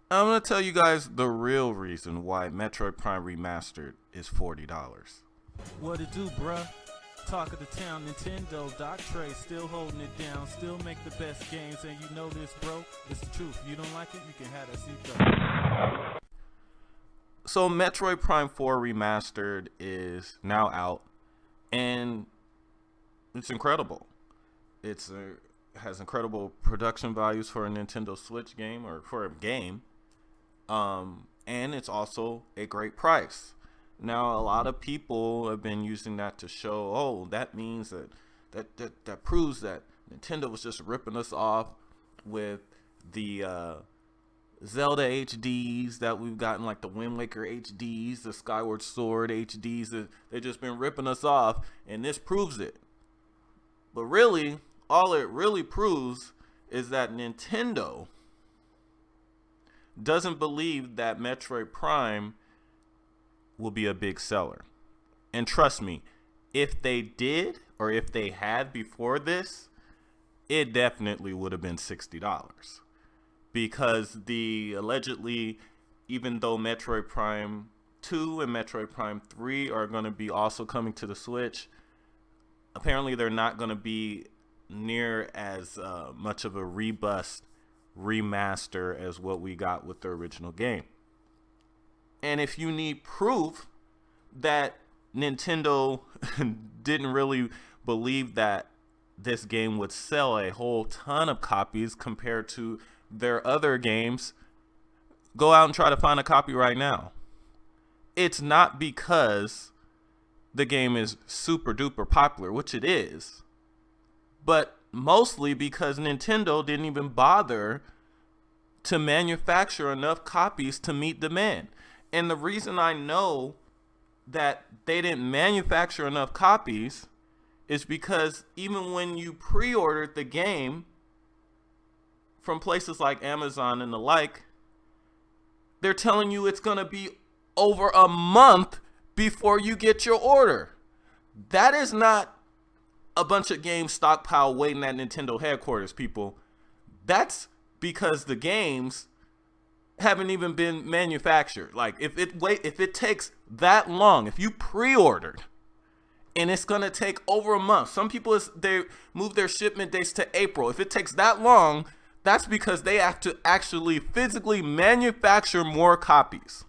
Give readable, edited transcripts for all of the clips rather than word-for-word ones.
I'm gonna tell you guys the real reason why Metroid Prime Remastered is $40. What it do, bruh? Talk of the town, Nintendo, Doc Trey, still holding it down, still make the best games, and you know this, bro. It's the truth. You don't like it, you can have that seatbelt. So Metroid Prime 4 Remastered is now out, and it's incredible. Has incredible production values for a Nintendo Switch game or for a game, and it's also a great price. Now, a lot of people have been using that to show, oh, that means that proves that Nintendo was just ripping us off with the Zelda HDs that we've gotten, like the Wind Waker HDs, the Skyward Sword HDs. They've just been ripping us off, and this proves it. But really, all it really proves is that Nintendo doesn't believe that Metroid Prime will be a big seller. And trust me, if they did, or if they had before this, it definitely would have been $60. Because the allegedly, even though Metroid Prime 2 and Metroid Prime 3 are going to be also coming to the Switch, apparently they're not going to be near as much of a robust remaster as what we got with the original game. And if you need proof that Nintendo didn't really believe that this game would sell a whole ton of copies compared to their other games, go out and try to find a copy right now. It's not because the game is super duper popular, which it is, but mostly because Nintendo didn't even bother to manufacture enough copies to meet demand. And the reason I know that they didn't manufacture enough copies is because even when you pre-ordered the game from places like Amazon and the like, they're telling you it's going to be over a month before you get your order. That is not a bunch of games stockpile waiting at Nintendo headquarters, people. That's because the games haven't even been manufactured. Like if it takes that long, if you pre-ordered and it's gonna take over a month, some people they move their shipment dates to April. If it takes that long, that's because they have to actually physically manufacture more copies.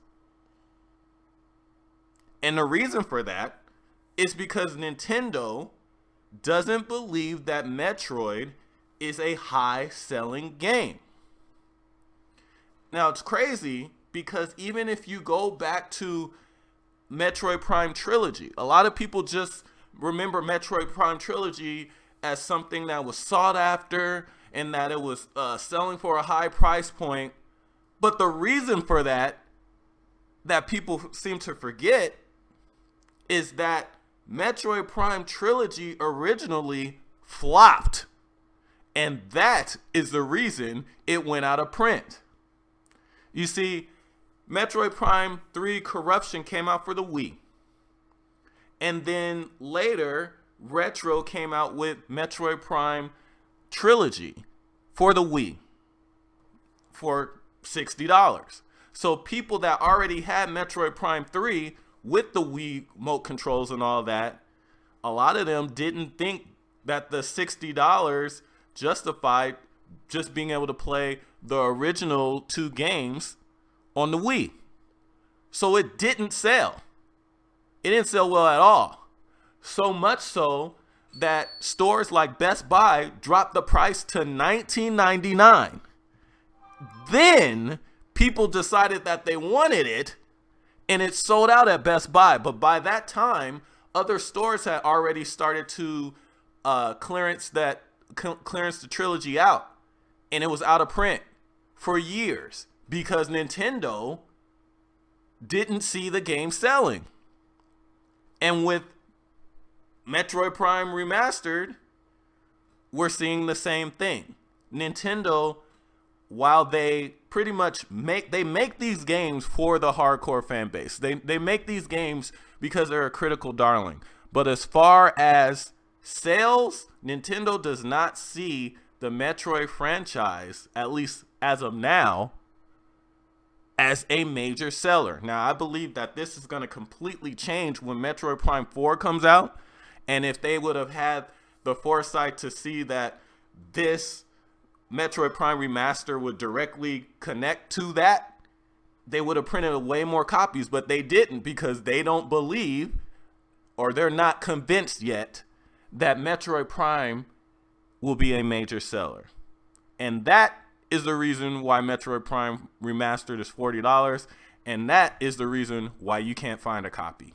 And the reason for that is because Nintendo doesn't believe that Metroid is a high-selling game. Now, it's crazy because even if you go back to Metroid Prime Trilogy, a lot of people just remember Metroid Prime Trilogy as something that was sought after and that it was selling for a high price point. But the reason for that people seem to forget is that Metroid Prime Trilogy originally flopped. And that is the reason it went out of print. You see, Metroid Prime 3 Corruption came out for the Wii. And then later, Retro came out with Metroid Prime Trilogy for the Wii for $60. So people that already had Metroid Prime 3 with the Wii remote controls and all that, a lot of them didn't think that the $60 justified just being able to play the original two games on the Wii. So it didn't sell. It didn't sell well at all. So much so that stores like Best Buy dropped the price to $19.99. Then people decided that they wanted it, and it sold out at Best Buy. But by that time, other stores had already started to clearance the trilogy out, and it was out of print for years because Nintendo didn't see the game selling. And with Metroid Prime Remastered, we're seeing the same thing. Nintendo, while they pretty much make these games for the hardcore fan base. They make these games because they're a critical darling. But as far as sales, Nintendo does not see the Metroid franchise, at least as of now, as a major seller. Now, I believe that this is going to completely change when Metroid Prime 4 comes out. And if they would have had the foresight to see that this Metroid Prime Remaster would directly connect to that, they would have printed way more copies. But they didn't, because they don't believe, or they're not convinced yet, that Metroid Prime will be a major seller. And that is the reason why Metroid Prime Remastered is $40. And that is the reason why you can't find a copy.